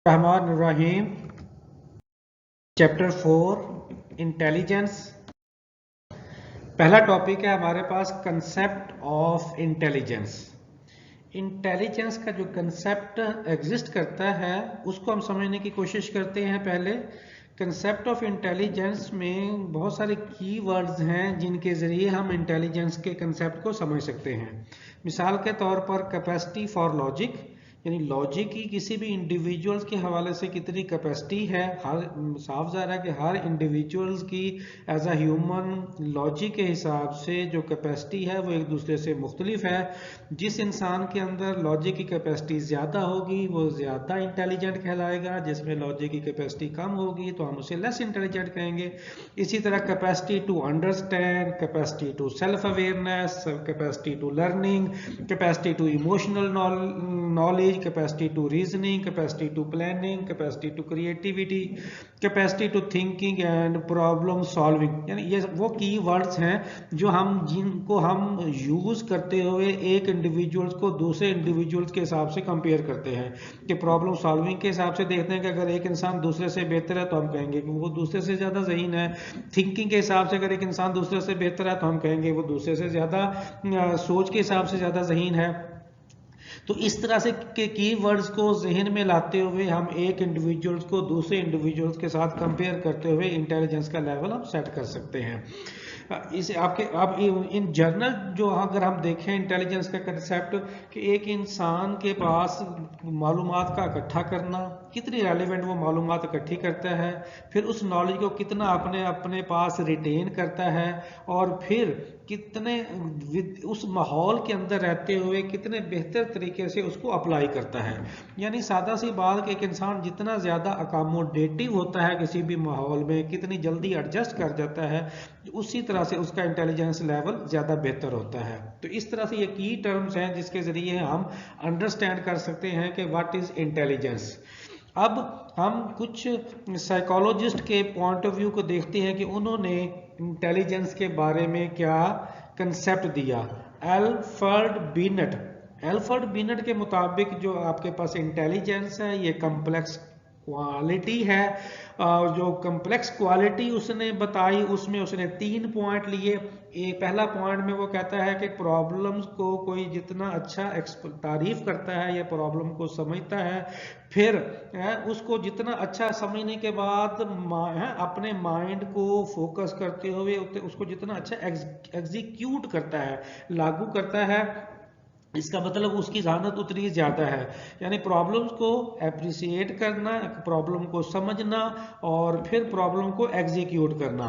Rahman Rahim. Chapter 4 intelligence. पहला topic है हमारे पास कंसेप्ट ऑफ इंटेलिजेंस। इंटेलिजेंस का जो कंसेप्ट एग्जिस्ट करता है उसको हम समझने की कोशिश करते हैं। पहले कंसेप्ट ऑफ इंटेलिजेंस में बहुत सारे की वर्ड्स हैं जिनके ज़रिए हम इंटेलिजेंस के कंसेप्ट को समझ सकते हैं। मिसाल के तौर पर कैपेसिटी फॉर लॉजिक, यानी लॉजिक की किसी भी इंडिविजुअल्स के हवाले से कितनी कैपेसिटी है। हर साफ ज़ाहिर है कि हर इंडिविजुअल्स की एज अ ह्यूमन लॉजिक के हिसाब से जो कैपेसिटी है वो एक दूसरे से मुख्तलिफ है। जिस इंसान के अंदर लॉजिक की कैपेसिटी ज़्यादा होगी वो ज़्यादा इंटेलिजेंट कहलाएगा, जिसमें लॉजिक की कैपेसिटी कम होगी तो हम उसे लेस इंटेलिजेंट कहेंगे। इसी तरह capacity to understand, capacity to self awareness, capacity to learning, capacity to emotional knowledge, capacity to reasoning, capacity to planning, capacity to creativity, capacity to thinking and problem solving. यानी ये वो की words हैं जिनको हम यूज करते हुए एक इंडिविजुअल्स को दूसरे इंडिविजुअल्स के हिसाब से कंपेयर करते हैं। कि प्रॉब्लम सॉल्विंग के हिसाब से देखते हैं कि अगर एक इंसान दूसरे से बेहतर है तो हम कहेंगे कि वो दूसरे से ज़्यादा ज़हीन है। थिंकिंग के हिसाब से अगर एक इंसान दूसरे से बेहतर है तो हम कहेंगे वो दूसरे से ज़्यादा सोच के हिसाब से ज़्यादा ज़हीन है। तो इस तरह से के कीवर्ड्स को जहन में लाते हुए हम एक इंडिविजुअल्स को दूसरे इंडिविजुअल्स के साथ कंपेयर करते हुए इंटेलिजेंस का लेवल हम सेट कर सकते हैं। इसे आपके अब इन जनरल जो अगर हम देखें इंटेलिजेंस का कंसेप्ट कि एक इंसान के पास मालूमात का इकट्ठा करना, कितनी रेलिवेंट वो मालूमात इकट्ठी करता है, फिर उस नॉलेज को कितना अपने अपने पास रिटेन करता है, और फिर कितने उस माहौल के अंदर रहते हुए कितने बेहतर तरीके से उसको अप्लाई करता है। यानी सादा सी बात कि एक इंसान जितना ज़्यादा अकोमोडेटिव होता है किसी भी माहौल में, कितनी जल्दी एडजस्ट कर जाता है, उसी तरह से उसका इंटेलिजेंस लेवल ज़्यादा बेहतर होता है। तो इस तरह से ये की टर्म्स हैं जिसके ज़रिए हम अंडरस्टैंड कर सकते हैं कि व्हाट इज़ इंटेलिजेंस। अब हम कुछ साइकोलॉजिस्ट के पॉइंट ऑफ व्यू को देखते हैं कि उन्होंने इंटेलिजेंस के बारे में क्या कंसेप्ट दिया। एल्फ्रेड बिनेट के मुताबिक जो आपके पास इंटेलिजेंस है ये कम्प्लेक्स क्वालिटी है। जो कम्प्लेक्स क्वालिटी उसने बताई उसमें उसने 3 पॉइंट लिए। पहला पॉइंट में वो कहता है कि प्रॉब्लम्स को कोई जितना अच्छा तारीफ करता है या प्रॉब्लम को समझता है, फिर उसको जितना अच्छा समझने के बाद अपने माइंड को फोकस करते हुए उसको जितना अच्छा एग्जीक्यूट करता है, लागू करता है, इसका मतलब उसकी जहानत उतनी ज़्यादा है। यानी प्रॉब्लम्स को एप्रिसिएट करना, प्रॉब्लम को समझना और फिर प्रॉब्लम को एग्जीक्यूट करना।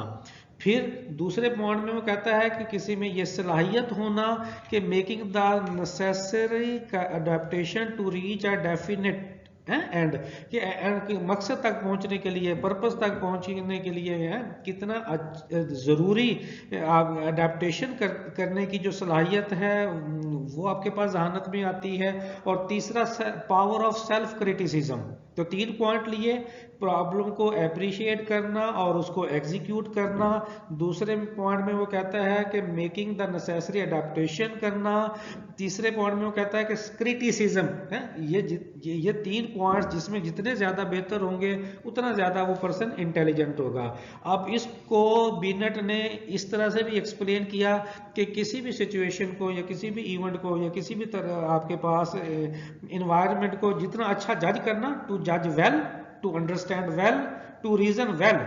फिर दूसरे पॉइंट में वो कहता है कि किसी में ये सलाहियत होना कि making the necessary adaptation to reach a definite end कि मकसद तक पहुंचने के लिए, पर्पस तक पहुंचने के लिए कितना ज़रूरी अडेप्टेशन करने की जो सलाहियत है वो आपके पास जहानत में आती है। और तीसरा पावर ऑफ सेल्फ क्रिटिसिज्म। तो 3 पॉइंट लिए, प्रॉब्लम को अप्रिशिएट करना और उसको एग्जीक्यूट करना। दूसरे पॉइंट में वो कहता है कि मेकिंग द नेसेसरी अडेप्टेशन करना। तीसरे पॉइंट में वो कहता है कि क्रिटिसिज्म है। ये 3 पॉइंट्स जिसमें जितने ज़्यादा बेहतर होंगे उतना ज़्यादा वो पर्सन इंटेलिजेंट होगा। अब इसको बिनेट ने इस तरह से भी एक्सप्लेन किया कि किसी भी सिचुएशन को या किसी भी इवेंट को या किसी भी तरह आपके पास इन्वायरमेंट को जितना अच्छा जज करना, टू जज well, to understand well, to reason well.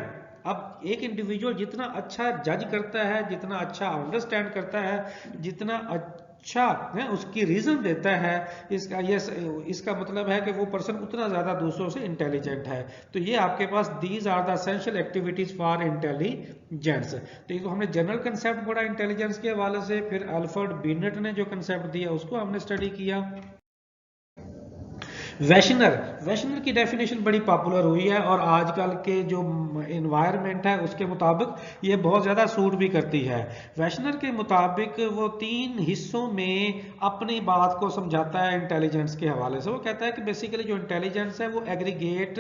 अब एक इंडिविजुअल जितना अच्छा जज करता है, जितना अच्छा अंडरस्टैंड करता है, जितना अच्छा है उसकी रीजन देता है, इसका मतलब है कि वो पर्सन उतना ज्यादा दूसरों से इंटेलिजेंट है। तो ये आपके पास these are the essential activities for intelligence. तो ये तो हमने जनरल कंसेप्ट पढ़ा इंटेलिजेंस के हवाले से। फिर अल्फ्रेड बिनेट ने जो कंसेप्ट दिया उसको हमने स्टडी किया। वैशनर की डेफिनेशन बड़ी पॉपुलर हुई है और आजकल के जो इन्वायरमेंट है उसके मुताबिक ये बहुत ज़्यादा सूट भी करती है। वैशनर के मुताबिक वो 3 हिस्सों में अपनी बात को समझाता है इंटेलिजेंस के हवाले से। वो कहता है कि बेसिकली जो इंटेलिजेंस है वो एग्रीगेट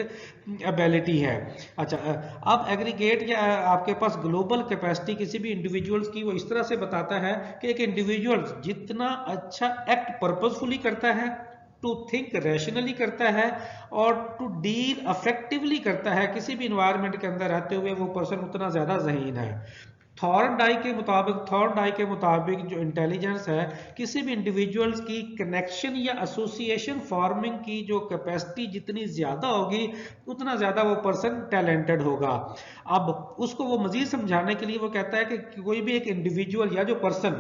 एबिलिटी है। अच्छा, अब एग्रीगेट या आपके पास ग्लोबल कैपेसिटी किसी भी इंडिविजुअल्स की वो इस तरह से बताता है कि एक इंडिविजुअल जितना अच्छा एक्ट पर्पसफुली करता है, टू थिंक रैशनली करता है और टू डील अफेक्टिवली करता है। किसी भी इन्वायरमेंट के अंदर रहते हुए वो पर्सन उतना ज्यादा ज़हीन है। थॉर्नडाइक के मुताबिक जो इंटेलिजेंस है, किसी भी इंडिविजुअल्स की कनेक्शन या एसोसिएशन फॉर्मिंग की जो कैपेसिटी जितनी ज्यादा होगी उतना ज्यादा वो पर्सन टैलेंटेड होगा। अब उसको वो मजीद समझाने के लिए वो कहता है कि कोई भी एक इंडिविजुअल या जो पर्सन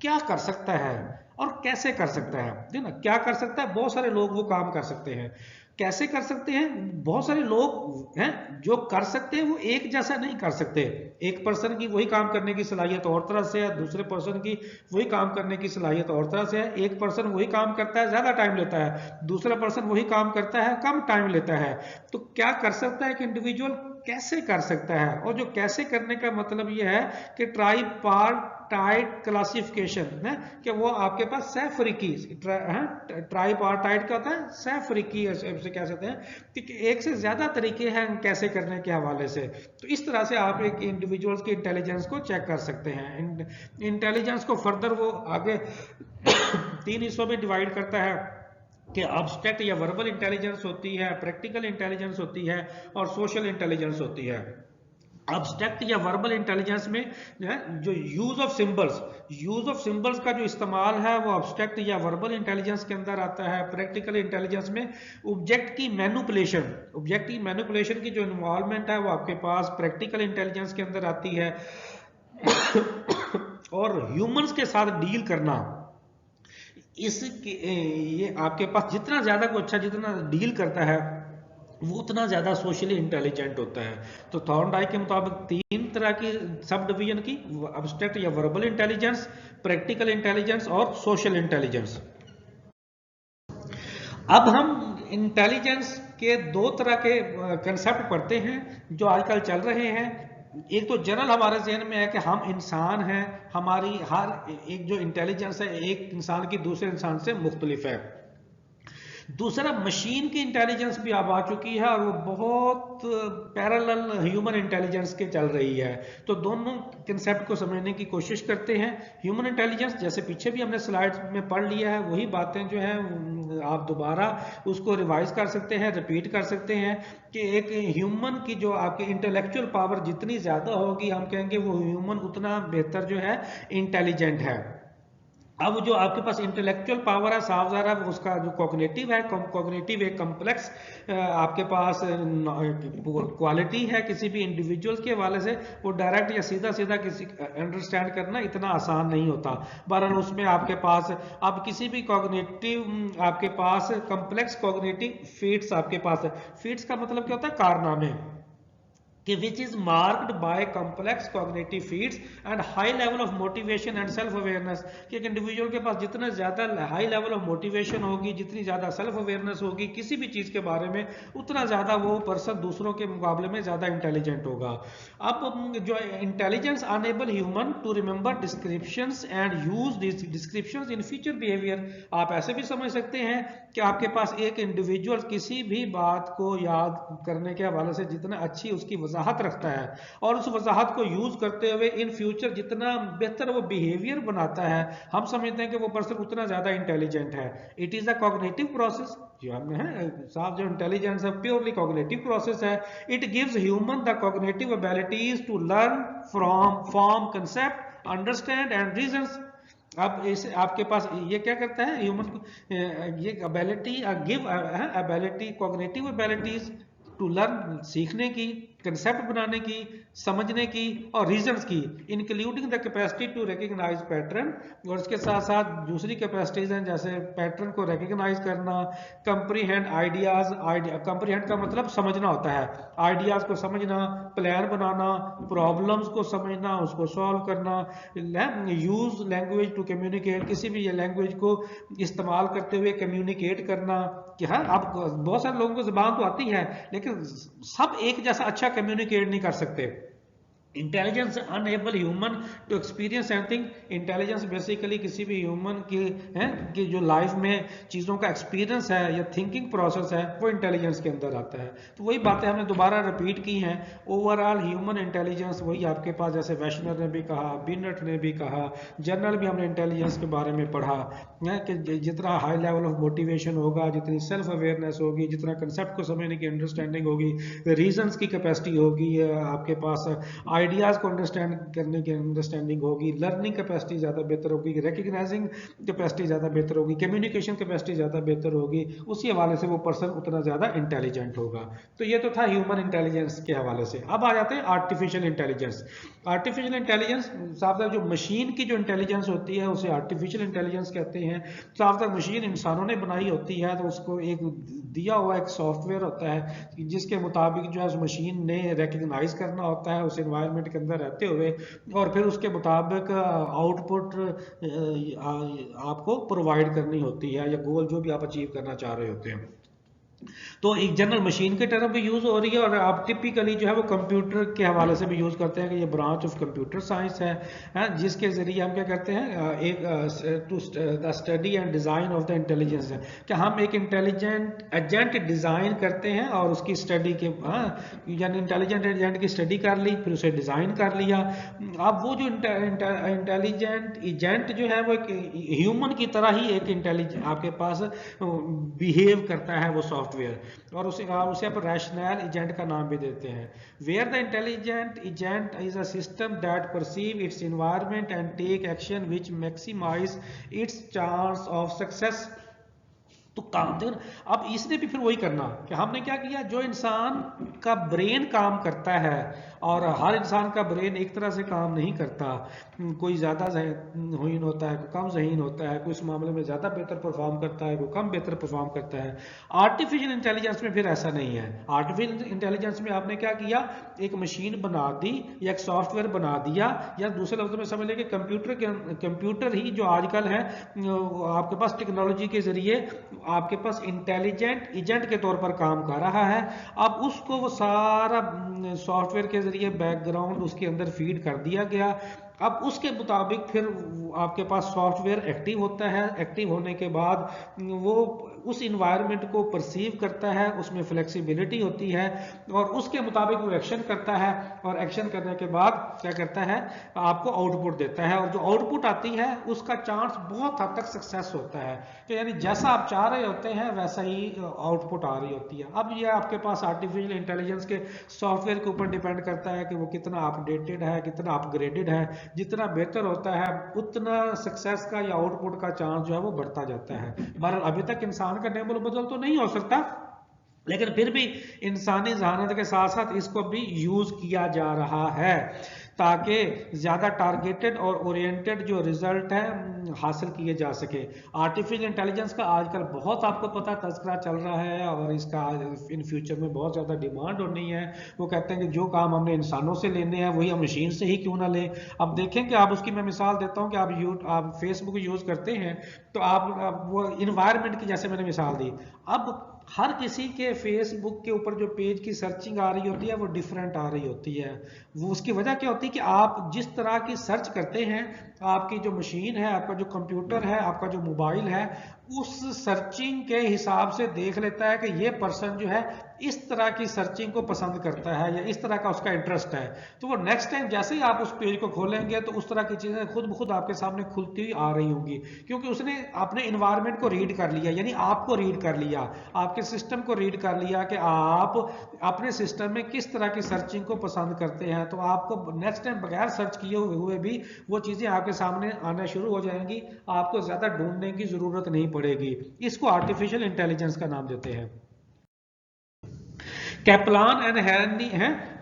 क्या कर सकता है और कैसे कर सकता है ना, क्या कर सकता है। बहुत सारे लोग वो काम कर सकते हैं, कैसे कर सकते हैं। बहुत सारे लोग हैं जो कर सकते हैं, वो एक जैसा नहीं कर सकते। एक पर्सन की वही काम करने की सलाहियत और तरह से है, दूसरे पर्सन की वही काम करने की सलाहियत और तरह से है। एक पर्सन वही काम करता है, ज्यादा टाइम लेता है, दूसरा पर्सन वही काम करता है, कम टाइम लेता है। तो क्या कर सकता है कि इंडिविजुअल कैसे कर सकता है, और जो कैसे करने का मतलब यह है कि ट्राइपार्टाइट क्लासिफिकेशन है कि वो आपके पास सैफरिकी ट्राइपार्टाइट का होता है, सैफरिकी से कह सकते हैं कि एक से ज्यादा तरीके हैं कैसे करने के हवाले से। तो इस तरह से आप एक इंडिविजुअल्स की इंटेलिजेंस को चेक कर सकते हैं। इंटेलिजेंस को फर्दर वो आगे 3 हिस्सों में डिवाइड करता है कि एब्स्ट्रैक्ट या वर्बल इंटेलिजेंस होती है, प्रैक्टिकल इंटेलिजेंस होती है और सोशल इंटेलिजेंस होती है। एब्स्ट्रैक्ट या वर्बल इंटेलिजेंस में जो यूज ऑफ सिंबल्स का जो इस्तेमाल है वो एब्स्ट्रैक्ट या वर्बल इंटेलिजेंस के अंदर आता है। प्रैक्टिकल इंटेलिजेंस में ऑब्जेक्ट की मैनिपुलेशन की जो इन्वॉल्वमेंट है वो आपके पास प्रैक्टिकल इंटेलिजेंस के अंदर आती है। और ह्यूमंस के साथ डील करना, ये आपके पास जितना ज्यादा को अच्छा जितना डील करता है वो उतना ज्यादा सोशली इंटेलिजेंट होता है। तो थॉर्नडाइक के मुताबिक 3 तरह की सब डिवीजन की, एब्स्ट्रैक्ट या वर्बल इंटेलिजेंस, प्रैक्टिकल इंटेलिजेंस और सोशल इंटेलिजेंस। अब हम इंटेलिजेंस के 2 तरह के कंसेप्ट पढ़ते हैं जो आजकल चल रहे हैं। एक तो जनरल हमारे जहन में है कि हम इंसान हैं, हमारी हर एक जो इंटेलिजेंस है एक इंसान की दूसरे इंसान से मुख्तलिफ है। दूसरा, मशीन की इंटेलिजेंस भी अब आ चुकी है और वो बहुत पैरेलल ह्यूमन इंटेलिजेंस के चल रही है। तो दोनों कंसेप्ट को समझने की कोशिश करते हैं। ह्यूमन इंटेलिजेंस जैसे पीछे भी हमने स्लाइड्स में पढ़ लिया है, वही बातें जो है आप दोबारा उसको रिवाइज कर सकते हैं, रिपीट कर सकते हैं कि एक ह्यूमन की जो आपकी इंटेलेक्चुअल पावर जितनी ज्यादा होगी, हम कहेंगे वो ह्यूमन उतना बेहतर जो है इंटेलिजेंट है। अब जो आपके पास इंटेलेक्चुअल पावर है, साफ ज़ाहिर है उसका जो कॉग्निटिव है, कॉग्निटिव एक कम्प्लेक्स आपके पास क्वालिटी है किसी भी इंडिविजुअल के हवाले से, वो डायरेक्ट या सीधा सीधा किसी अंडरस्टैंड करना इतना आसान नहीं होता। बहरहाल उसमें आपके पास अब किसी भी कॉग्निटिव आपके पास कम्प्लेक्स कॉग्निटिव फीट्स आपके पास, फीट्स का मतलब क्या होता है, कारनामे, कि which is marked by complex cognitive feats and high level of motivation and self awareness। कि एक इंडिविजुअल के पास जितना ज्यादा हाई लेवल ऑफ मोटिवेशन होगी, जितनी ज्यादा सेल्फ अवेयरनेस होगी किसी भी चीज के बारे में, उतना ज्यादा वो पर्सन दूसरों के मुकाबले में ज्यादा इंटेलिजेंट होगा। अब जो intelligence enable human to remember descriptions and use this descriptions in future behaviour. आप ऐसे भी समझ सकते हैं कि आपके पास एक इंडिविजुअल किसी भी बात को याद करने के हवाले से जितना अच्छी उसकी वजाहत रखता है और उस वजाहत को यूज करते हुए इन फ्यूचर जितना बेहतर वो बिहेवियर बनाता है, हम समझते हैं कि वो पर्सन उतना ज्यादा इंटेलिजेंट है। It is a cognitive process, जो हमने है साफ जो इंटेलिजेंस है प्योरली कॉग्निटिव प्रोसेस है। It gives human the cognitive abilities to learn from form concept understand and reasons. अब इस आपके पास ये क्या करता है ह्यूमन को, ये ability give ability cognitive abilities to learn, सीखने की, कंसेप्ट बनाने की, समझने की और रीजंस की, including the capacity to recognise pattern. और इसके साथ साथ दूसरी कैपेसिटीज हैं जैसे पैटर्न को रिकॉग्नाइज करना, कंप्रीहेंड आइडियाज, कंप्रीहेंड का मतलब समझना होता है, आइडियाज को समझना, प्लान बनाना, प्रॉब्लम्स को समझना, उसको सॉल्व करना, यूज लैंग्वेज टू कम्युनिकेट, किसी भी लैंग्वेज को इस्तेमाल करते हुए कम्युनिकेट करना। कि हाँ, अब बहुत सारे लोगों को जुबान तो आती है लेकिन सब एक जैसा अच्छा कम्युनिकेट नहीं कर सकते। Intelligence enable human to experience anything. Intelligence basically किसी भी ह्यूमन की है कि जो लाइफ में चीज़ों का एक्सपीरियंस है या थिंकिंग प्रोसेस है वो इंटेलिजेंस के अंदर आता है। तो वही बातें हमने दोबारा रिपीट की हैं। ओवरऑल ह्यूमन इंटेलिजेंस वही आपके पास, जैसे वैश्नर ने भी कहा, बिनेट ने भी कहा, जर्नल भी हमने इंटेलिजेंस के बारे में पढ़ा है कि जितना हाई लेवल ऑफ मोटिवेशन होगा, जितनी सेल्फ अवेयरनेस होगी, जितना कंसेप्ट को समझने की अंडरस्टैंडिंग होगी, रीजंस की कैपेसिटी होगी, आपके पास आइडियाज़ को अंडरस्टैंड करने की अंडरस्टैंडिंग होगी, लर्निंग कैपेसिटी ज़्यादा बेहतर होगी, रिकग्नाइजिंग कैपेसिटी ज़्यादा बेहतर होगी, कम्युनिकेशन कैपेसिटी ज़्यादा बेहतर होगी, उसी हवाले से वो पर्सन उतना ज़्यादा इंटेलिजेंट होगा। तो ये तो था ह्यूमन इंटेलिजेंस के हवाले से। अब आ जाते हैं आर्टिफिशियल इंटेलिजेंस। आर्टिफिशियल इंटेलिजेंस साफ जो मशीन की जो इंटेलिजेंस होती है उसे आर्टिफिशियल इंटेलिजेंस कहते हैं। साफ मशीन इंसानों ने बनाई होती है, तो उसको एक दिया हुआ एक सॉफ्टवेयर होता है जिसके मुताबिक जो है उस मशीन ने रिकग्नाइज करना होता है उस एनवायरनमेंट के अंदर रहते हुए, और फिर उसके मुताबिक आउटपुट आपको प्रोवाइड करनी होती है, या गोल जो भी आप अचीव करना चाह रहे होते हैं। तो एक जनरल मशीन के टर्म भी यूज हो रही है, और आप टिपिकली जो है वो कंप्यूटर के हवाले से भी यूज करते हैं कि ये ब्रांच ऑफ कंप्यूटर साइंस है जिसके जरिए हम क्या करते हैं, एक to the study and design of the intelligence है कि हम एक इंटेलिजेंट एजेंट डिजाइन करते हैं और उसकी स्टडी के यानी इंटेलिजेंट एजेंट की स्टडी कर ली, फिर उसे डिजाइन कर लिया। अब वो जो इंटेलिजेंट एजेंट जो है वो एक ह्यूमन की तरह ही एक इंटेलिजेंट आपके पास बिहेव करता है वो सॉफ्टवेयर, और उसे आप रैशनल एजेंट का नाम भी देते हैं। Where the intelligent agent is a system that perceive its environment and take action which maximize its chance of success. तो काम थे। अब इसने भी फिर वही करना कि हमने क्या किया, जो इंसान का ब्रेन काम करता है, और हर इंसान का ब्रेन एक तरह से काम नहीं करता, कोई ज़्यादा ज़हीन होता है, कोई कम ज़हीन होता है, कोई इस मामले में ज़्यादा बेहतर परफॉर्म करता है, कोई कम बेहतर परफॉर्म करता है। आर्टिफिशियल इंटेलिजेंस में फिर ऐसा नहीं है। आर्टिफिशियल इंटेलिजेंस में आपने क्या किया, एक मशीन बना दी या एक सॉफ्टवेयर बना दिया, या दूसरे लफ्ज़ में समझ लें कि कंप्यूटर ही जो आजकल है आपके पास टेक्नोलॉजी के जरिए आपके पास इंटेलिजेंट एजेंट के तौर पर काम कर रहा है। अब उसको वो सारा सॉफ्टवेयर के जरिए बैकग्राउंड उसके अंदर फीड कर दिया गया। अब उसके मुताबिक फिर आपके पास सॉफ्टवेयर एक्टिव होता है। एक्टिव होने के बाद वो उस इन्वायरमेंट को परसीव करता है, उसमें फ्लेक्सिबिलिटी होती है, और उसके मुताबिक वो एक्शन करता है, और एक्शन करने के बाद क्या करता है, आपको आउटपुट देता है, और जो आउटपुट आती है उसका चांस बहुत हद तक सक्सेस होता है। तो यानी जैसा आप चाह रहे होते हैं वैसा ही आउटपुट आ रही होती है। अब ये आपके पास आर्टिफिशियल इंटेलिजेंस के सॉफ्टवेयर के ऊपर डिपेंड करता है कि वो कितना अपडेटेड है, कितना अपग्रेडेड है। जितना बेहतर होता है उतना सक्सेस का या आउटपुट का चांस जो है वो बढ़ता जाता है। बहरहाल अभी तक इंसान का टेबल बदल तो नहीं हो सकता, लेकिन फिर भी इंसानी जहानत के साथ साथ इसको भी यूज किया जा रहा है ताकि ज़्यादा टारगेटेड और ओरिएंटेड जो रिजल्ट है हासिल किए जा सके। आर्टिफिशियल इंटेलिजेंस का आजकल बहुत आपको पता तस्करा चल रहा है, और इसका इन फ्यूचर में बहुत ज़्यादा डिमांड होनी है। वो कहते हैं कि जो काम हमने इंसानों से लेने हैं वही हम मशीन से ही क्यों ना लें। अब देखें कि आप उसकी मैं मिसाल देता हूँ कि आप फेसबुक यूज़ करते हैं, तो आप वो इन्वायरमेंट की जैसे मैंने मिसाल दी, अब हर किसी के फेसबुक के ऊपर जो पेज की सर्चिंग आ रही होती है वो डिफरेंट आ रही होती है। वो उसकी वजह क्या होती है कि आप जिस तरह की सर्च करते हैं, आपकी जो मशीन है, आपका जो कंप्यूटर है, आपका जो मोबाइल है, उस सर्चिंग के हिसाब से देख लेता है कि ये पर्सन जो है इस तरह की सर्चिंग को पसंद करता है या इस तरह का उसका इंटरेस्ट है। तो वो नेक्स्ट टाइम जैसे ही आप उस पेज को खोलेंगे तो उस तरह की चीजें खुद ब खुद आपके सामने खुलती हुई आ रही होंगी, क्योंकि उसने अपने इन्वायरमेंट को रीड कर लिया, यानी आपको रीड कर लिया, आपके सिस्टम को रीड कर लिया कि आप अपने सिस्टम में किस तरह की सर्चिंग को पसंद करते हैं। तो आपको नेक्स्ट टाइम बगैर सर्च किए हुए भी वो चीजें आपके सामने आना शुरू हो जाएंगी, आपको ज्यादा ढूंढने की जरूरत नहीं पड़ेगी। इसको आर्टिफिशियल इंटेलिजेंस का नाम देते हैं। कैपलान एंड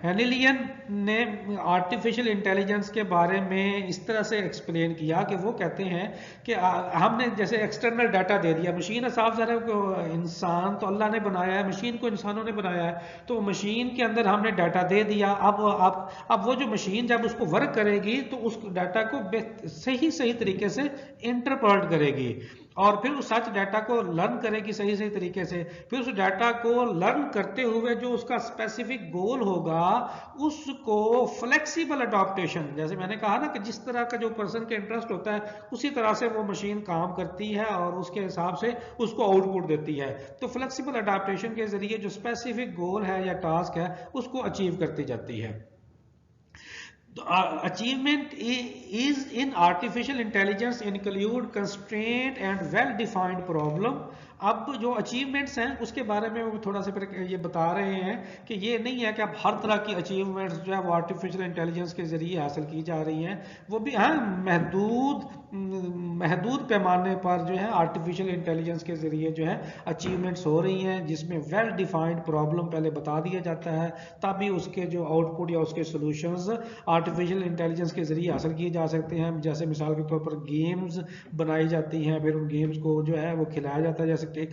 हेनिलियन ने आर्टिफिशियल इंटेलिजेंस के बारे में इस तरह से एक्सप्लेन किया कि वो कहते हैं कि हमने जैसे एक्सटर्नल डाटा दे दिया, मशीन है, साफ ज़ाहिर है इंसान तो अल्लाह ने बनाया है, मशीन को इंसानों ने बनाया है, तो मशीन के अंदर हमने डाटा दे दिया। अब वो जो मशीन जब उसको वर्क करेगी तो उस डाटा को सही तरीके से इंटरप्रेट करेगी, और फिर उस सच डाटा को लर्न करेगी सही सही तरीके से। फिर उस डाटा को लर्न करते हुए जो उसका स्पेसिफिक गोल होगा उसको फ्लेक्सिबल अडॉप्टेशन, जैसे मैंने कहा ना कि जिस तरह का जो पर्सन के इंटरेस्ट होता है उसी तरह से वो मशीन काम करती है और उसके हिसाब से उसको आउटपुट देती है। तो फ्लेक्सिबल अडॉप्टेशन के जरिए जो स्पेसिफिक गोल है या टास्क है उसको अचीव करती जाती है। Achievement is in artificial intelligence include constraint and well defined problem। अब जो अचीवमेंट्स हैं उसके बारे में वो थोड़ा सा फिर ये बता रहे हैं कि ये नहीं है कि अब हर तरह की अचीवमेंट्स जो है वो आर्टिफिशियल इंटेलिजेंस के जरिए हासिल की जा रही हैं, वो भी हाँ महदूद पैमाने पर जो है आर्टिफिशियल इंटेलिजेंस के जरिए जो है अचीवमेंट्स हो रही हैं, जिसमें वेल डिफाइंड प्रॉब्लम पहले बता दिया जाता है तभी उसके जो आउटपुट या उसके सॉल्यूशंस आर्टिफिशियल इंटेलिजेंस के जरिए हासिल किए जा सकते हैं। जैसे मिसाल के तौर पर गेम्स बनाई जाती हैं, फिर उन गेम्स को जो है वो खिलाया जाता है। जैसे एक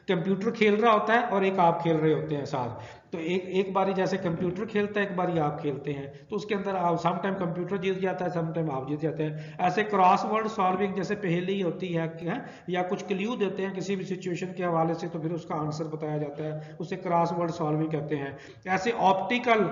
कंप्यूटर खेल रहा होता है और एक आप खेल रहे होते हैं साथ, तो एक बारी जैसे कंप्यूटर खेलता है एक बारी आप खेलते हैं, तो उसके अंदर आप सम टाइम कंप्यूटर जीत जाता है, सम टाइम आप जीत जाते हैं। ऐसे क्रॉसवर्ड सॉल्विंग जैसे पहेली होती है या कुछ क्ल्यू देते हैं किसी भी सिचुएशन के हवाले से, तो फिर उसका आंसर बताया जाता है, उसे क्रॉसवर्ड सॉल्विंग कहते हैं। ऐसे ऑप्टिकल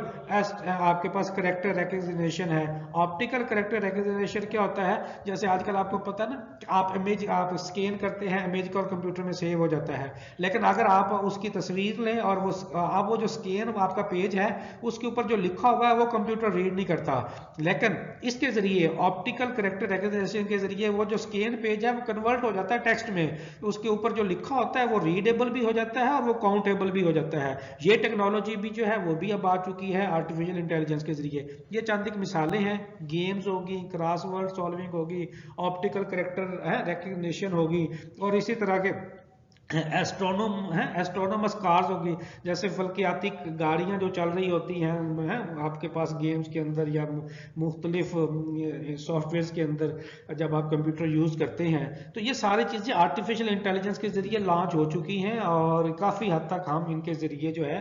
आपके पास करेक्टर रिकग्निशन है। ऑप्टिकल करेक्टर रिकग्निशन क्या होता है, जैसे आजकल आपको पता ना आप इमेज आप स्कैन करते हैं, इमेज का कंप्यूटर में सेव हो जाता है, लेकिन अगर आप उसकी तस्वीर लें और वो जो स्कैन आपका पेज है उसके ऊपर जो लिखा हुआ है वो कंप्यूटर रीड नहीं करता, लेकिन इसके जरिए ऑप्टिकल करेक्टर रिकग्निशन के जरिए वो जो स्कैन पेज है वो कन्वर्ट हो जाता है टेक्स्ट में, तो उसके ऊपर जो लिखा होता है वो रीडेबल भी हो जाता है और वो काउंटेबल भी हो जाता है। ये टेक्नोलॉजी भी जो है वो भी अब आ चुकी है आर्टिफिशियल इंटेलिजेंस के जरिए। ये चंद एक मिसालें हैं, गेम्स होगी, क्रॉसवर्ड सॉल्विंग होगी, ऑप्टिकल करेक्टर रिकग्निशन होगी, और इसी तरह के एस्ट्रोनोमस कार्स होगी, जैसे फल्कियाती गाड़ियां जो चल रही होती हैं आपके पास गेम्स के अंदर या मुख्तलिफ सॉफ्टवेयर के अंदर जब आप कंप्यूटर यूज करते हैं, तो ये सारी चीजें आर्टिफिशियल इंटेलिजेंस के जरिए लॉन्च हो चुकी हैं और काफी हद तक हम इनके जरिए जो है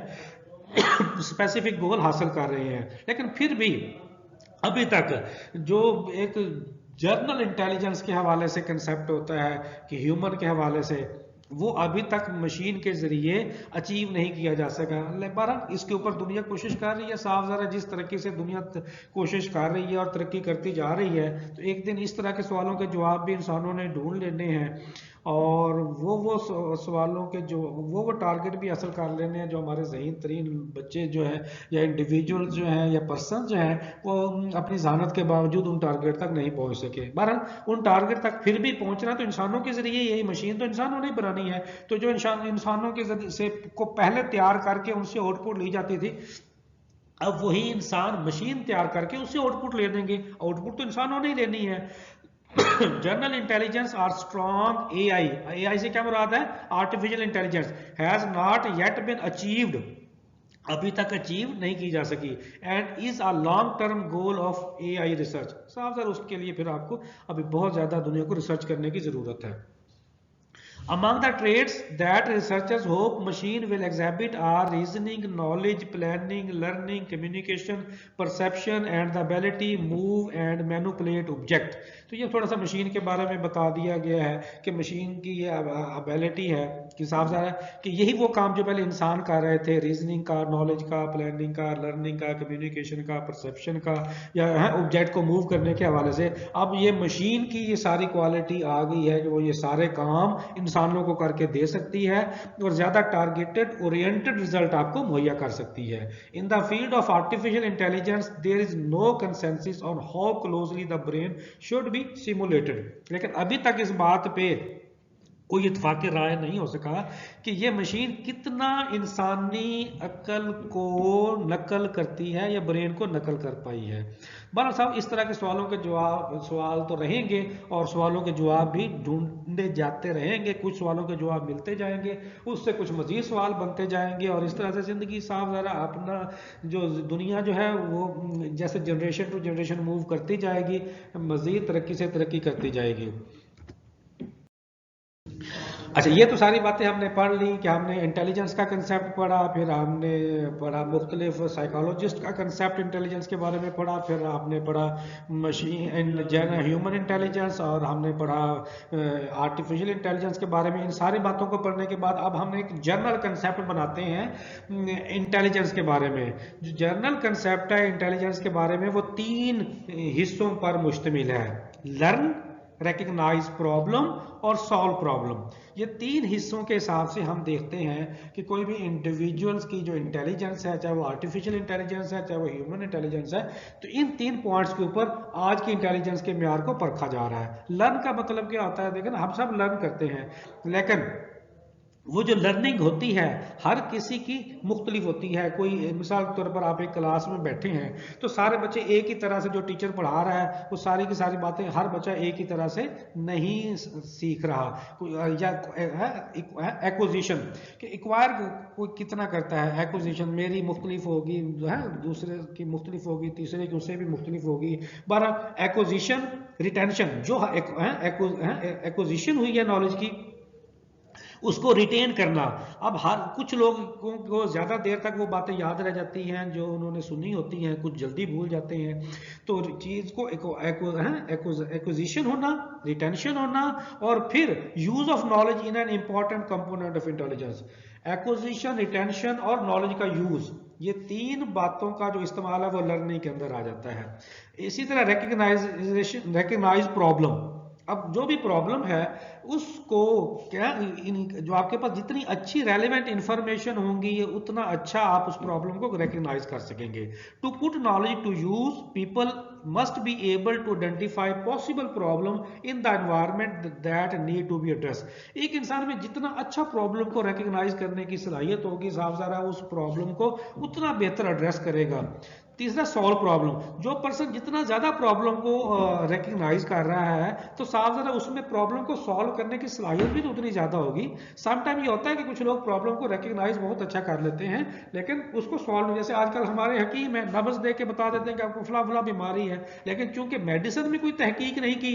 स्पेसिफिक गोल हासिल कर रहे हैं। लेकिन फिर भी अभी तक जो एक जर्नल इंटेलिजेंस के हवाले से कंसेप्ट होता है कि ह्यूमन के हवाले से, वो अभी तक मशीन के जरिए अचीव नहीं किया जा सका। बहरहाल इसके ऊपर दुनिया कोशिश कर रही है, साफ ज़रा जिस तरीके से दुनिया कोशिश कर रही है और तरक्की करती जा रही है, तो एक दिन इस तरह के सवालों के जवाब भी इंसानों ने ढूंढ लेने हैं और वो सवालों के जो वो टारगेट भी हासिल कर लेने हैं जो हमारे ज़हीन तरीन बच्चे जो है या इंडिविजुअल जो हैं या पर्सन जो हैं वो अपनी जहानत के बावजूद उन टारगेट तक नहीं पहुंच सके। बहरहाल उन टारगेट तक फिर भी पहुंचना तो इंसानों के जरिए, यही मशीन तो इंसानों ने बनानी है, तो जो इंसानों के जरिए से को पहले तैयार करके उनसे आउटपुट ली जाती थी, अब वही इंसान मशीन तैयार करके उससे आउटपुट ले देंगे। आउटपुट तो इंसानों ने ही लेनी है। जनरल इंटेलिजेंस और स्ट्रॉन्ग एआई, एआई से क्या मुराद है, artificial intelligence, has not yet been achieved, अभी तक अचीव नहीं की जा सकी, and is a long term goal of AI research. साफ सर उसके लिए फिर आपको अभी बहुत ज्यादा दुनिया को रिसर्च करने की जरूरत है। Among the traits that researchers hope machine will exhibit are reasoning, knowledge, planning, learning, communication, perception, and the ability move and manipulate object। तो ये थोड़ा सा मशीन के बारे में बता दिया गया है कि मशीन की ये एबिलिटी है कि साफ सारा कि यही वो काम जो पहले इंसान कर रहे थे, रीजनिंग का, नॉलेज का, प्लानिंग का, लर्निंग का, कम्युनिकेशन का, परसेप्शन का, या ऑब्जेक्ट को मूव करने के हवाले से, अब ये मशीन की ये सारी क्वालिटी आ गई है कि वो ये सारे काम इंसानों को करके दे सकती है और ज्यादा टारगेटेड ओरिएंटेड रिजल्ट आपको मुहैया कर सकती है। In the field of artificial intelligence there is no consensus on how closely the brain should be simulated. लेकिन अभी तक इस बात पे कोई इत्तेफाक राय नहीं हो सका कि ये मशीन कितना इंसानी अकल को नकल करती है या ब्रेन को नकल कर पाई है। बहरहाल साहब इस तरह के सवाल तो रहेंगे और सवालों के जवाब भी ढूंढे जाते रहेंगे, कुछ सवालों के जवाब मिलते जाएंगे, उससे कुछ मजीद सवाल बनते जाएंगे और इस तरह से जिंदगी साफ ज़रा अपना जो दुनिया जो है वो जैसे जनरेशन टू जनरेशन मूव करती जाएगी, मजीद तरक्की से तरक्की करती जाएगी। अच्छा, ये तो सारी बातें हमने पढ़ ली कि हमने इंटेलिजेंस का कंसेप्ट पढ़ा, फिर हमने पढ़ा मुख्तलिफ साइकोलॉजिस्ट का कंसेप्ट इंटेलिजेंस के बारे में पढ़ा, फिर आपने पढ़ा मशीन ह्यूमन इंटेलिजेंस, और हमने पढ़ा आर्टिफिशियल इंटेलिजेंस के बारे में। इन सारी बातों को पढ़ने के बाद अब हमने एक जनरल कंसेप्ट बनाते हैं इंटेलिजेंस के बारे में। जो जनरल कंसेप्ट है इंटेलिजेंस के बारे में वो 3 हिस्सों पर मुश्तमिल है: लर्न, रिकग्नाइज प्रॉब्लम और सॉल्व प्रॉब्लम। ये 3 हिस्सों के हिसाब से हम देखते हैं कि कोई भी इंडिविजुअल्स की जो इंटेलिजेंस है, चाहे वो आर्टिफिशियल इंटेलिजेंस है, चाहे वो ह्यूमन इंटेलिजेंस है, तो इन 3 पॉइंट्स के ऊपर आज की इंटेलिजेंस के म्यार को परखा जा रहा है। लर्न का मतलब क्या होता है? देखिए ना, हम सब लर्न करते हैं, लेकिन वो जो लर्निंग होती है हर किसी की मुख्तलिफ होती है। कोई मिसाल के तौर पर आप एक क्लास में बैठे हैं तो सारे बच्चे एक ही तरह से, जो टीचर पढ़ा रहा है वो सारी की सारी बातें हर बच्चा एक ही तरह से नहीं सीख रहा। या एक्विजिशन कि एक्वायर कोई कितना करता है, एक्विजिशन मेरी मुख्तलिफ होगी, है दूसरे की मुख्तलिफ होगी, तीसरे की उससे भी मुख्तलिफ होगी। बहरहाल एक्विजिशन, रिटेंशन, जो एक्विजिशन हुई है नॉलेज की, उसको रिटेन करना। अब हर कुछ लोगों को ज्यादा देर तक वो बातें याद रह जाती हैं जो उन्होंने सुनी होती हैं, कुछ जल्दी भूल जाते हैं। तो चीज को एक्विजिशन होना, रिटेंशन होना, और फिर use of knowledge in an important component of intelligence. Acquisition, retention और नॉलेज का यूज, ये 3 बातों का जो इस्तेमाल है वो लर्निंग के अंदर आ जाता है। इसी तरह रिकग्नाइज प्रॉब्लम। अब जो भी प्रॉब्लम है उसको क्या, जो आपके पास जितनी अच्छी रेलेवेंट इंफॉर्मेशन होंगी उतना अच्छा आप उस प्रॉब्लम को रिकग्नाइज कर सकेंगे। To put knowledge to use, people must be able to identify possible problem in the environment that need to be address. एक इंसान में जितना अच्छा प्रॉब्लम को रिकग्नाइज करने की सलाहियत होगी, साफ ज़ाहिर है उस प्रॉब्लम को उतना बेहतर एड्रेस करेगा। तीसरा, सॉल्व प्रॉब्लम। जो पर्सन जितना ज्यादा प्रॉब्लम को रिकग्नाइज कर रहा है तो साफ ज़रा उसमें प्रॉब्लम को सॉल्व करने की सलाहियत भी तो उतनी ज्यादा होगी। समटाइम ये होता है कि कुछ लोग प्रॉब्लम को रिकग्नाइज बहुत अच्छा कर लेते हैं लेकिन उसको सॉल्व, जैसे आजकल हमारे हकीम है नब्ज दे के बता देते हैं कि आपको फला फला बीमारी है, लेकिन चूंकि मेडिसिन में कोई तहकीक नहीं की,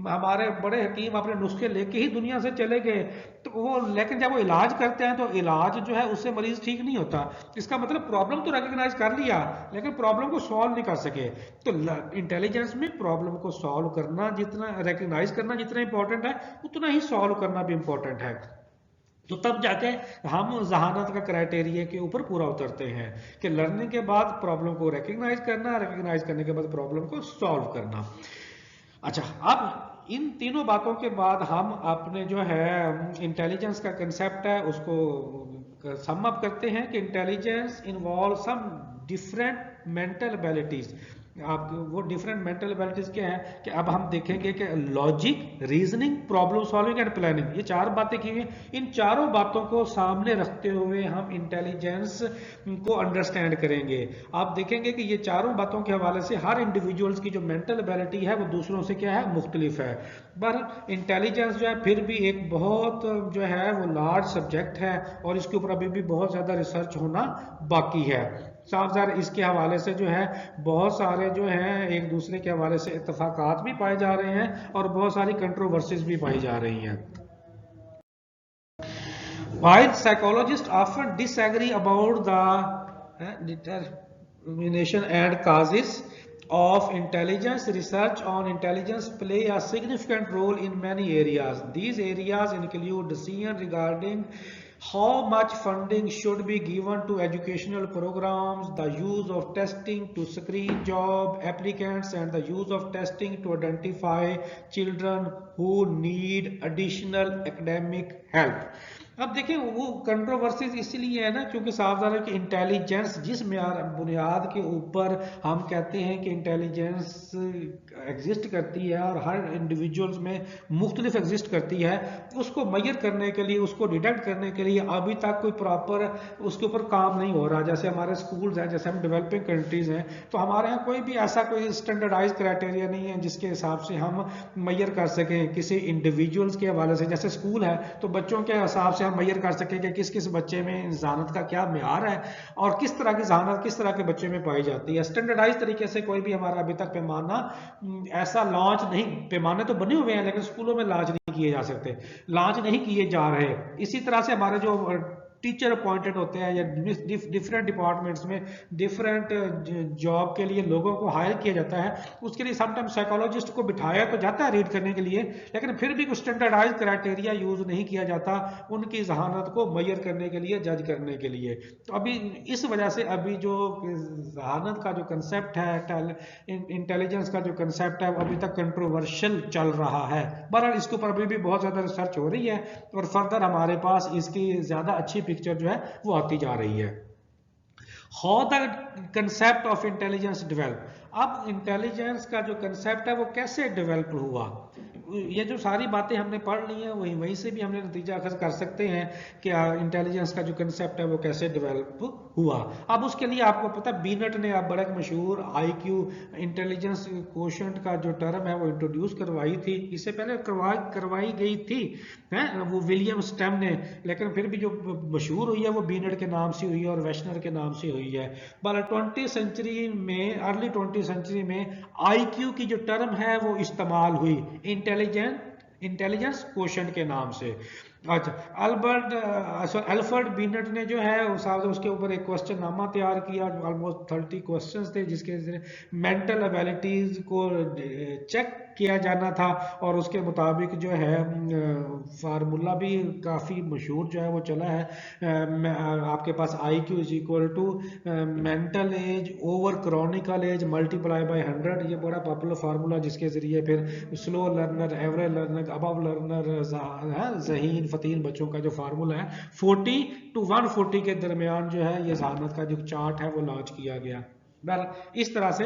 हमारे बड़े हकीम अपने नुस्खे लेके ही दुनिया से चले गए, तो वो लेकिन जब वो इलाज करते हैं तो इलाज जो है उससे मरीज ठीक नहीं होता। इसका मतलब प्रॉब्लम तो रिकग्नाइज कर लिया लेकिन प्रॉब्लम को सॉल्व नहीं कर सके। तो इंटेलिजेंस में प्रॉब्लम को सॉल्व करना, जितना रिकग्नाइज करना जितना इंपॉर्टेंट है उतना ही सॉल्व करना भी इंपॉर्टेंट है। तो तब जाके हम जहानत का क्राइटेरिया के ऊपर पूरा उतरते हैं कि लर्निंग के बाद प्रॉब्लम को रिकग्नाइज करना, रिकग्नाइज करने के बाद प्रॉब्लम को सॉल्व करना। अच्छा, अब इन तीनों बातों के बाद हम अपने जो है इंटेलिजेंस का कंसेप्ट है उसको सम अप करते हैं कि intelligence involve some different mental abilities. आप वो डिफरेंट मेंटल एबिलिटीज क्या है कि अब हम देखेंगे कि logic, reasoning, problem solving and planning, ये 4 बातें की हुई। इन चारों बातों को सामने रखते हुए हम इंटेलिजेंस को अंडरस्टैंड करेंगे। आप देखेंगे कि ये चारों बातों के हवाले से हर इंडिविजुअल्स की जो मेंटल एबिलिटी है वो दूसरों से क्या है, मुख्तलिफ है। पर इंटेलिजेंस जो है फिर भी एक बहुत जो है वो लार्ज सब्जेक्ट है और इसके ऊपर अभी भी बहुत ज्यादा रिसर्च होना बाकी है। साफ ज़ाहिर इसके हवाले से जो है बहुत सारे जो हैं एक दूसरे के हवाले से इत्तफाकात भी पाए जा रहे हैं और बहुत सारी कंट्रोवर्सीज भी पाई जा रही हैं। While psychologists often disagree about the determination and causes of intelligence, research on intelligence play a significant role in many areas. These areas include decisions regarding how much funding should be given to educational programs, the use of testing to screen job applicants, and the use of testing to identify children who need additional academic help. अब देखें वो controversies इसलिए है ना क्योंकि साफ ज़ाहिर है कि इंटेलिजेंस जिस बुनियाद के ऊपर हम कहते हैं कि इंटेलिजेंस एग्जिस्ट करती है और हर इंडिविजुअल्स में मुख्तलिफ एग्जिस्ट करती है, उसको मेजर करने के लिए, उसको डिटेक्ट करने के लिए अभी तक कोई प्रॉपर उसके ऊपर काम नहीं हो रहा। जैसे हमारे स्कूल्स हैं, जैसे हम डेवलपिंग कंट्रीज हैं, तो हमारे यहाँ कोई भी ऐसा कोई स्टैंडर्डाइज क्राइटेरिया नहीं है जिसके हिसाब से हम मेजर कर सकें किसी इंडिविजुअल्स के हवाले से। जैसे स्कूल है तो बच्चों के हिसाब से से हम मैयर कर सकें कि किस किस बच्चे में जहानत का क्या म्यार है और किस तरह की जहानत किस तरह के बच्चे में पाई जाती है। स्टैंडर्डाइज तरीके से कोई भी हमारा अभी तक पैमाना ऐसा लॉन्च नहीं, पैमाने तो बने हुए हैं लेकिन स्कूलों में लॉन्च नहीं किए जा सकते, लॉन्च नहीं किए जा रहे। इसी तरह से हमारे जो टीचर अपॉइंटेड होते हैं या डिफरेंट डिपार्टमेंट्स में डिफरेंट जॉब के लिए लोगों को हायर किया जाता है, उसके लिए समटाइम साइकोलॉजिस्ट को बिठाया तो जाता है रीड करने के लिए, लेकिन फिर भी कुछ स्टैंडर्डाइज क्राइटेरिया यूज नहीं किया जाता उनकी जहानत को मैयर करने के लिए, जज करने के लिए। तो अभी इस वजह से अभी जो जहानत का जो कंसेप्ट है, इंटेलिजेंस का जो कंसेप्ट है, वो अभी तक कंट्रोवर्शियल चल रहा है। बहरहाल इसके ऊपर अभी भी बहुत ज्यादा रिसर्च हो रही है और फर्दर हमारे पास इसकी ज्यादा अच्छी पिक्चर जो है वो आती जा रही है। How the concept of intelligence develop, अब इंटेलिजेंस का जो कंसेप्ट है वो कैसे डेवलप हुआ, ये जो सारी बातें हमने पढ़ ली हैं वहीं से भी हमने नतीजा अखज़ कर सकते हैं कि इंटेलिजेंस का जो कंसेप्ट है वो कैसे डेवलप हुआ। अब उसके लिए आपको पता है बीनेट ने अब बड़ा मशहूर आईक्यू इंटेलिजेंस कोशेंट का जो टर्म है वो इंट्रोड्यूस करवाई थी, इससे पहले करवाई गई थी है वो विलियम स्टेम ने, लेकिन फिर भी जो मशहूर हुई है वो बीनेट के नाम से हुई है और वेशनर के नाम से हुई है। बल 20वीं सेंचुरी में, अर्ली 20वीं सेंचुरी में आईक्यू की जो टर्म है वो इस्तेमाल हुई इंटेलिजेंस क्वोशेंट के नाम से। अच्छा, अल्फ्रेड बीनेट ने जो है उसके ऊपर एक क्वेश्चन नामा तैयार किया, ऑलमोस्ट 30 क्वेश्चंस थे जिसके मेंटल एबिलिटीज को चेक किया जाना था और उसके मुताबिक जो है फार्मूला भी काफ़ी मशहूर जो है वो चला है, आपके पास IQ is equal to mental age over chronical age multiply by 100। ये बड़ा पॉपुलर फार्मूला जिसके जरिए फिर slow learner, average learner, above learner, ज़हीन फतीन बच्चों का जो फार्मूला है 40 to 140 के दरमियान जो है ये जहानत का जो चार्ट है वो लॉन्च किया गया। इस तरह से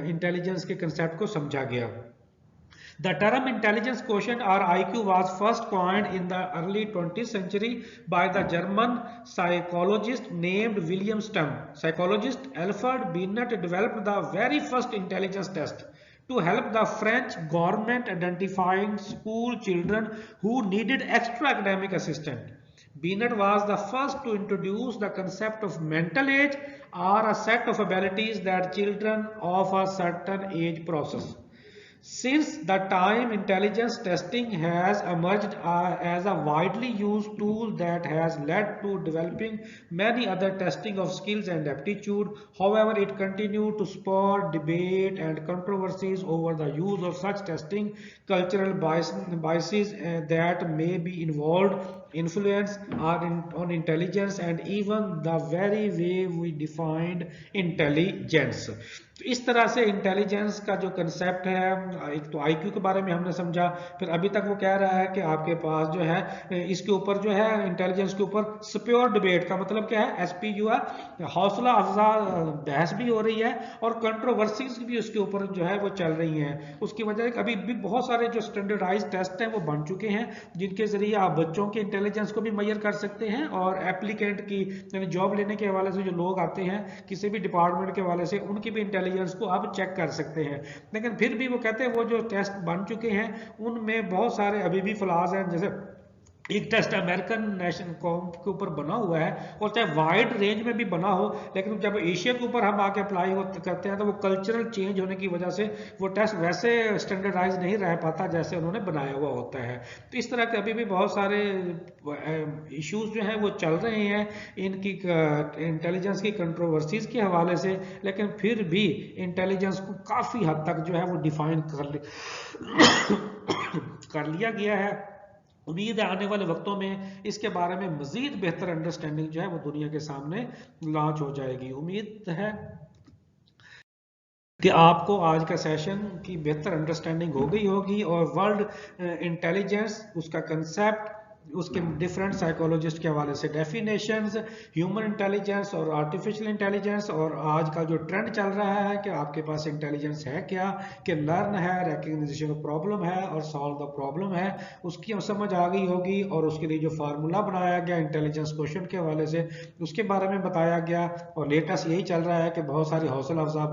इंटेलिजेंस के कंसेप्ट को समझा गया। The term intelligence quotient or IQ was first coined in the early 20th century by the German psychologist named William Stem. Psychologist Alfred Binet developed the very first intelligence test to help the French government identifying school children who needed extra academic assistance. Binet was the first to introduce the concept of mental age or a set of abilities that children of a certain age possess. Since the time, intelligence testing has emerged as a widely used tool that has led to developing many other testing of skills and aptitude. However, it continued to spur debate and controversies over the use of such testing, cultural biases that may be involved, influence on intelligence, and even the very way we defined intelligence. तो इस तरह से intelligence का जो concept है, एक तो IQ के बारे में हमने समझा, फिर अभी तक वो कह रहा है कि आपके पास जो है इसके ऊपर जो है इंटेलिजेंस के ऊपर स्प्योर डिबेट का मतलब क्या है, SPU है, हौसला अफजा बहस भी हो रही है और कंट्रोवर्सीज भी उसके ऊपर जो है वो चल रही हैं। उसकी वजह अभी भी बहुत सारे जो स्टैंडर्डाइज टेस्ट हैं वो बन चुके हैं जिनके जरिए आप बच्चों के इंटेलिजेंस को भी मैयर कर सकते हैं और एप्लीकेंट की यानी जॉब लेने के हवाले से जो लोग आते हैं किसी भी डिपार्टमेंट के हवाले से उनकी भी इंटेलिजेंस को आप चेक कर सकते हैं। लेकिन फिर भी वो कहते हैं वो जो टेस्ट बन चुके हैं उनमें बहुत सारे अभी भी फ्लॉज हैं। जैसे एक टेस्ट अमेरिकन नेशनल कॉम के ऊपर बना हुआ है और चाहे वाइड रेंज में भी बना हो, लेकिन जब एशिया के ऊपर हम आके अप्लाई करते हैं तो वो कल्चरल चेंज होने की वजह से वो टेस्ट वैसे स्टैंडर्डाइज नहीं रह पाता जैसे उन्होंने बनाया हुआ होता है। तो इस तरह के अभी भी बहुत सारे इश्यूज जो हैं वो चल रहे हैं इनकी इंटेलिजेंस की कंट्रोवर्सीज के हवाले से, लेकिन फिर भी इंटेलिजेंस को काफ़ी हद तक जो है वो डिफाइन कर लिया गया है। उम्मीद है आने वाले वक्तों में इसके बारे में मजीद बेहतर अंडरस्टैंडिंग जो है वो दुनिया के सामने लॉन्च हो जाएगी। उम्मीद है कि आपको आज का सेशन की बेहतर अंडरस्टैंडिंग हो गई होगी और वर्ल्ड इंटेलिजेंस, उसका कंसेप्ट, उसके डिफरेंट साइकोलॉजिस्ट के हवाले से डेफिनेशंस, ह्यूमन इंटेलिजेंस और आर्टिफिशियल इंटेलिजेंस, और आज का जो ट्रेंड चल रहा है कि आपके पास इंटेलिजेंस है क्या, कि लर्न है, रिकग्निशन ऑफ प्रॉब्लम है और सॉल्व द प्रॉब्लम है, उसकी समझ आ गई होगी। और उसके लिए जो फार्मूला बनाया गया इंटेलिजेंस क्वेश्चन के हवाले से उसके बारे में बताया गया। और लेटेस्ट यही चल रहा है कि बहुत सारी हौसला अफजा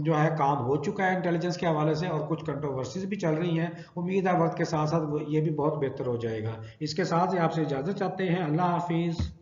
जो है काम हो चुका है इंटेलिजेंस के हवाले से और कुछ कंट्रोवर्सीज भी चल रही हैं। उम्मीद है वक्त के साथ साथ ये भी बहुत बेहतर हो जाएगा। इसके साथ ही आपसे इजाजत चाहते हैं। अल्लाह हाफिज।